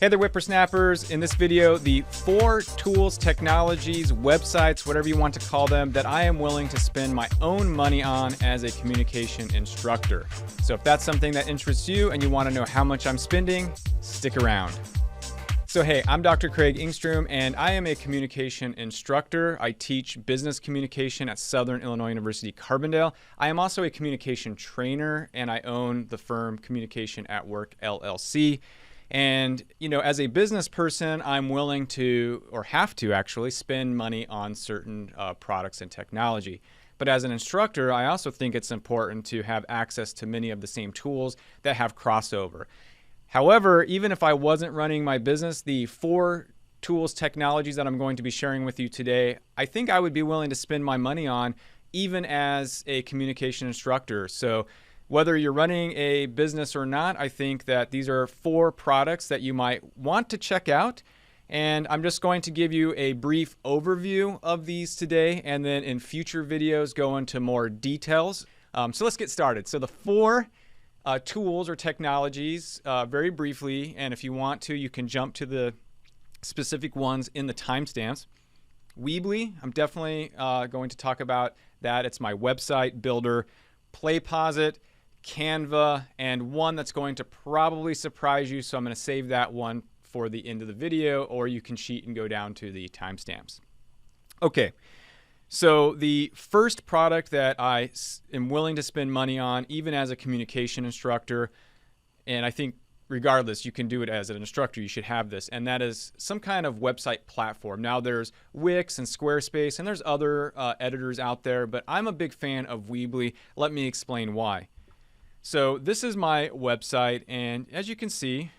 Hey there, whippersnappers. In this video, the 4 tools, technologies, websites, whatever you want to call them, that I am willing to spend my own money on as a communication instructor. So if that's something that interests you and you want to know how much I'm spending, stick around. So hey, I'm Dr. Craig Engstrom, and I am a communication instructor. I teach business communication at Southern Illinois University, Carbondale. I am also a communication trainer, and I own the firm Communication at Work, LLC. And, as a business person, I'm willing to, or have to actually, spend money on certain products and technology. But as an instructor, I also think it's important to have access to many of the same tools that have crossover. However, even if I wasn't running my business, the 4 tools, technologies that I'm going to be sharing with you today, I think I would be willing to spend my money on even as a communication instructor. So whether you're running a business or not, I think that these are 4 products that you might want to check out. And I'm just going to give you a brief overview of these today, and then in future videos go into more details. So let's get started. So the 4 tools or technologies, very briefly, and if you want to, you can jump to the specific ones in the timestamps. Weebly, I'm definitely going to talk about that. It's my website builder. PlayPosit, Canva, and one that's going to probably surprise you, so I'm going to save that one for the end of the video, or you can cheat and go down to the timestamps. Okay, so the first product that I am willing to spend money on, even as a communication instructor, and I think regardless, you can do it as an instructor, you should have this, and that is some kind of website platform. Now there's Wix and Squarespace, and there's other editors out there, but I'm a big fan of Weebly. Let me explain why. So this is my website, and as you can see,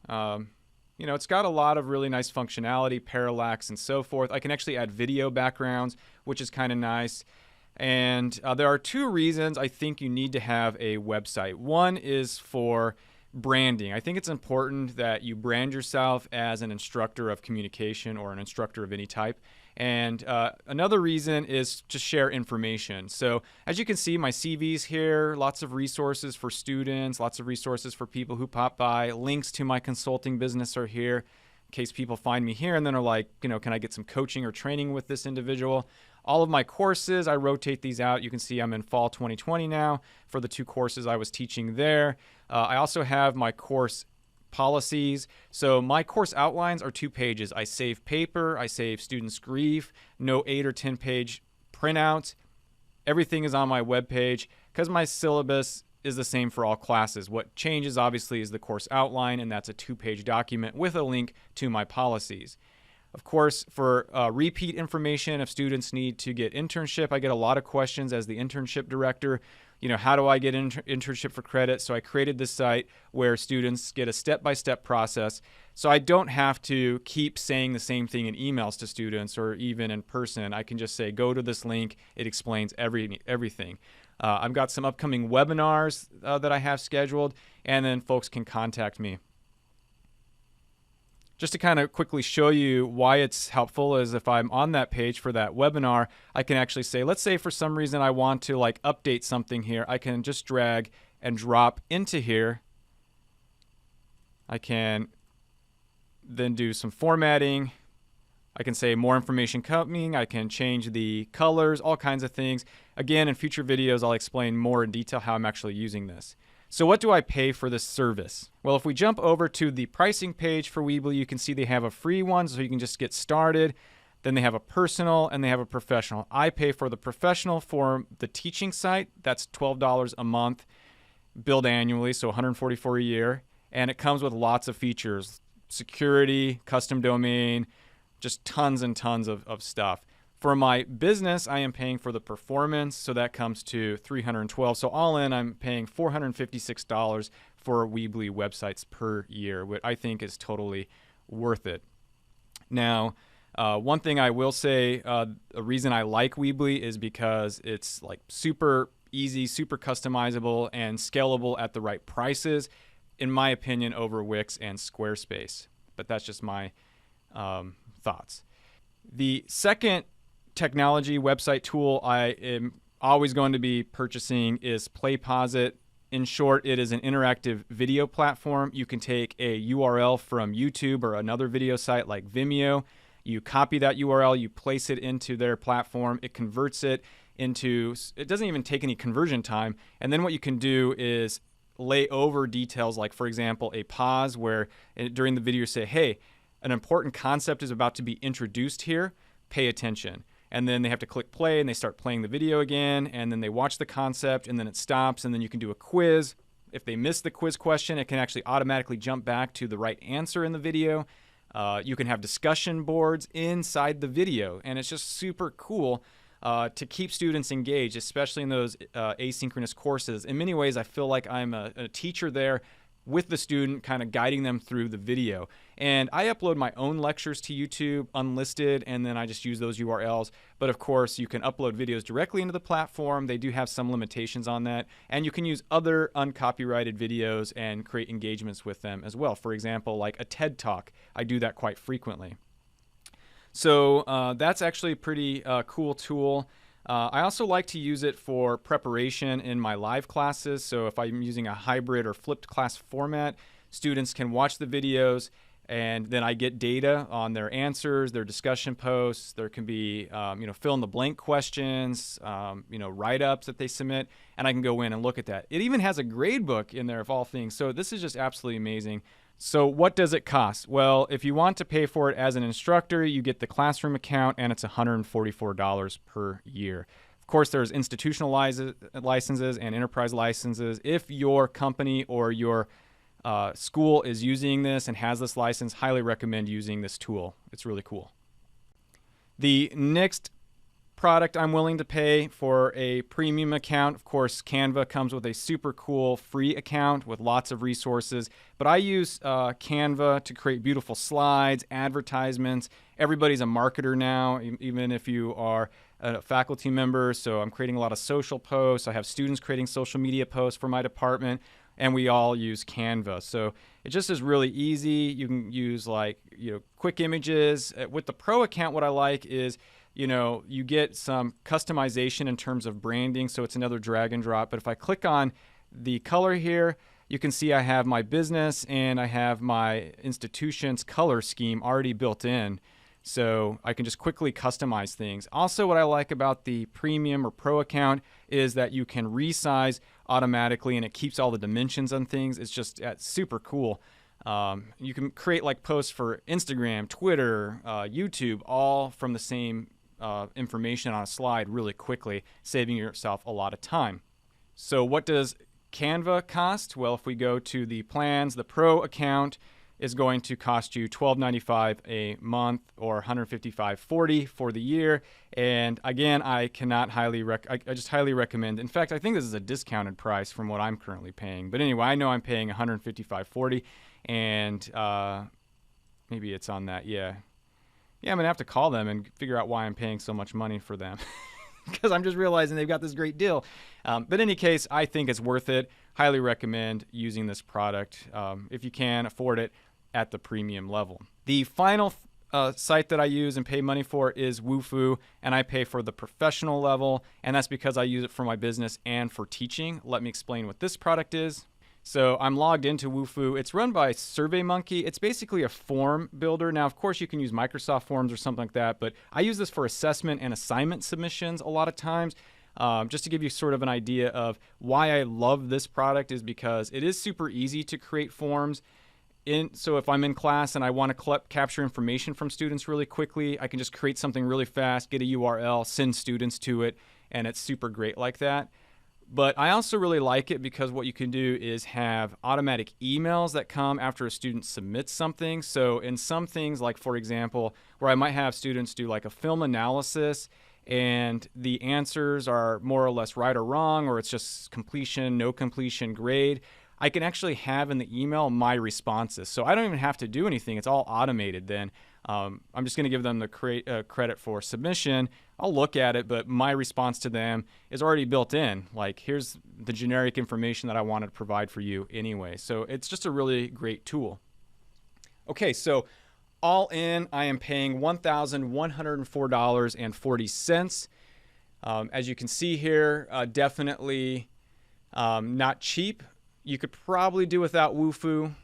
it's got a lot of really nice functionality, parallax and so forth. I can actually add video backgrounds, which is kind of nice. And there are 2 reasons I think you need to have a website. One is for branding. I think it's important that you brand yourself as an instructor of communication or an instructor of any type. And another reason is to share information. So as you can see, my CV's here, lots of resources for students, lots of resources for people who pop by, links to my consulting business are here in case people find me here and then are like, can I get some coaching or training with this individual? All of my courses, I rotate these out. You can see I'm in fall 2020 now for the 2 courses I was teaching there. I also have my course policies. So my course outlines are 2 pages. I save paper, I save students grief, no 8 or 10 page printouts. Everything is on my webpage because my syllabus is the same for all classes. What changes obviously is the course outline, and that's a 2-page document with a link to my policies. Of course, for repeat information, if students need to get internship, I get a lot of questions as the internship director. How do I get internship for credit? So I created this site where students get a step-by-step process. So I don't have to keep saying the same thing in emails to students or even in person. I can just say, go to this link. It explains everything. I've got some upcoming webinars that I have scheduled, and then folks can contact me. Just to kind of quickly show you why it's helpful is if I'm on that page for that webinar, I can actually say, let's say for some reason I want to update something here. I can just drag and drop into here. I can then do some formatting. I can say more information coming. I can change the colors, all kinds of things. Again, in future videos, I'll explain more in detail how I'm actually using this. So what do I pay for this service? Well, if we jump over to the pricing page for Weebly, you can see they have a free one, so you can just get started. Then they have a personal and they have a professional. I pay for the professional for the teaching site. That's $12 a month, billed annually, so $144 a year. And it comes with lots of features, security, custom domain, just tons and tons of stuff. For my business, I am paying for the performance, so that comes to $312. So all in, I'm paying $456 for Weebly websites per year, which I think is totally worth it. Now, one thing I will say, a reason I like Weebly is because it's super easy, super customizable, and scalable at the right prices, in my opinion, over Wix and Squarespace. But that's just my thoughts. The second technology website tool I am always going to be purchasing is PlayPosit. In short, it is an interactive video platform. You can take a URL from YouTube or another video site like Vimeo. You copy that URL, you place it into their platform, it converts it into, it doesn't even take any conversion time. And then what you can do is lay over details like, for example, a pause where during the video you say, hey, an important concept is about to be introduced here, pay attention. And then they have to click play and they start playing the video again, and then they watch the concept and then it stops, and then you can do a quiz. If they miss the quiz question, it can actually automatically jump back to the right answer in the video. You can have discussion boards inside the video, and it's just super cool to keep students engaged, especially in those asynchronous courses. In many ways, I feel like I'm a teacher there with the student, kind of guiding them through the video. And I upload my own lectures to YouTube unlisted, and then I just use those URLs. But of course, you can upload videos directly into the platform. They do have some limitations on that. And you can use other uncopyrighted videos and create engagements with them as well. For example, like a TED Talk. I do that quite frequently. So that's actually a pretty cool tool. I also like to use it for preparation in my live classes. So if I'm using a hybrid or flipped class format, students can watch the videos, and then I get data on their answers, their discussion posts. There can be fill in the blank questions, write-ups that they submit, and I can go in and look at that. It even has a grade book in there of all things. So this is just absolutely amazing. So what does it cost? Well, if you want to pay for it as an instructor, you get the classroom account, and it's $144 per year. Of course, there's institutional licenses and enterprise licenses. If your company or your school is using this and has this license, highly recommend using this tool. It's really cool. The next product I'm willing to pay for a premium account. Of course, Canva comes with a super cool free account with lots of resources, but I use Canva to create beautiful slides, advertisements. Everybody's a marketer now, even if you are a faculty member. So I'm creating a lot of social posts. I have students creating social media posts for my department, and we all use Canva. So it just is really easy. You can use quick images. With the Pro account, what I like is you get some customization in terms of branding, so it's another drag and drop. But if I click on the color here, you can see I have my business and I have my institution's color scheme already built in. So I can just quickly customize things. Also, what I like about the Premium or Pro account is that you can resize automatically, and it keeps all the dimensions on things. It's just super cool. You can create posts for Instagram, Twitter, YouTube, all from the same information on a slide really quickly, saving yourself a lot of time. So what does Canva cost? Well, if we go to the plans, the Pro account is going to cost you $12.95 a month or $155.40 for the year. And again, I cannot I just highly recommend. In fact, I think this is a discounted price from what I'm currently paying. But anyway, I know I'm paying $155.40, and maybe it's on that. Yeah, I'm gonna have to call them and figure out why I'm paying so much money for them, because I'm just realizing they've got this great deal. But in any case, I think it's worth it. Highly recommend using this product if you can afford it at the premium level. The final site that I use and pay money for is Wufoo, and I pay for the professional level, and that's because I use it for my business and for teaching. Let me explain what this product is. So I'm logged into Wufoo. It's run by SurveyMonkey. It's basically a form builder. Now, of course, you can use Microsoft Forms or something like that, but I use this for assessment and assignment submissions a lot of times. Just to give you sort of an idea of why I love this product is because it is super easy to create forms. So if I'm in class and I want to capture information from students really quickly, I can just create something really fast, get a URL, send students to it, and it's super great like that. But I also really like it because what you can do is have automatic emails that come after a student submits something. So in some things, like for example, where I might have students do a film analysis and the answers are more or less right or wrong, or it's just completion, no completion grade, I can actually have in the email my responses. So I don't even have to do anything. It's all automated then. I'm just going to give them the credit for submission. I'll look at it, but my response to them is already built in. Here's the generic information that I wanted to provide for you anyway. So it's just a really great tool. Okay, so all in, I am paying $1,104.40. As you can see here, definitely Not cheap. You could probably do without Wufoo.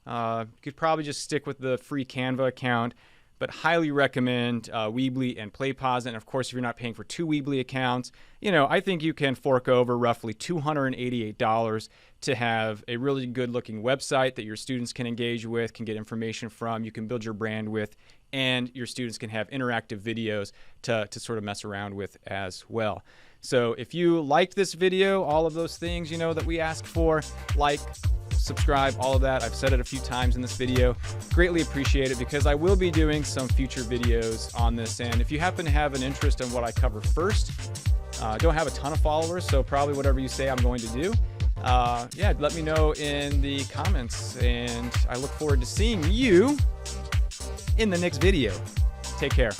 You could probably just stick with the free Canva account, but highly recommend Weebly and PlayPosit. And of course, if you're not paying for 2 Weebly accounts, I think you can fork over roughly $288 to have a really good looking website that your students can engage with, can get information from, you can build your brand with, and your students can have interactive videos to sort of mess around with as well. So if you liked this video, all of those things, that we ask for, like, subscribe, all of that. I've said it a few times in this video. Greatly appreciate it, because I will be doing some future videos on this. And if you happen to have an interest in what I cover first, don't have a ton of followers, so probably whatever you say I'm going to do. Yeah, let me know in the comments, and I look forward to seeing you in the next video. Take care.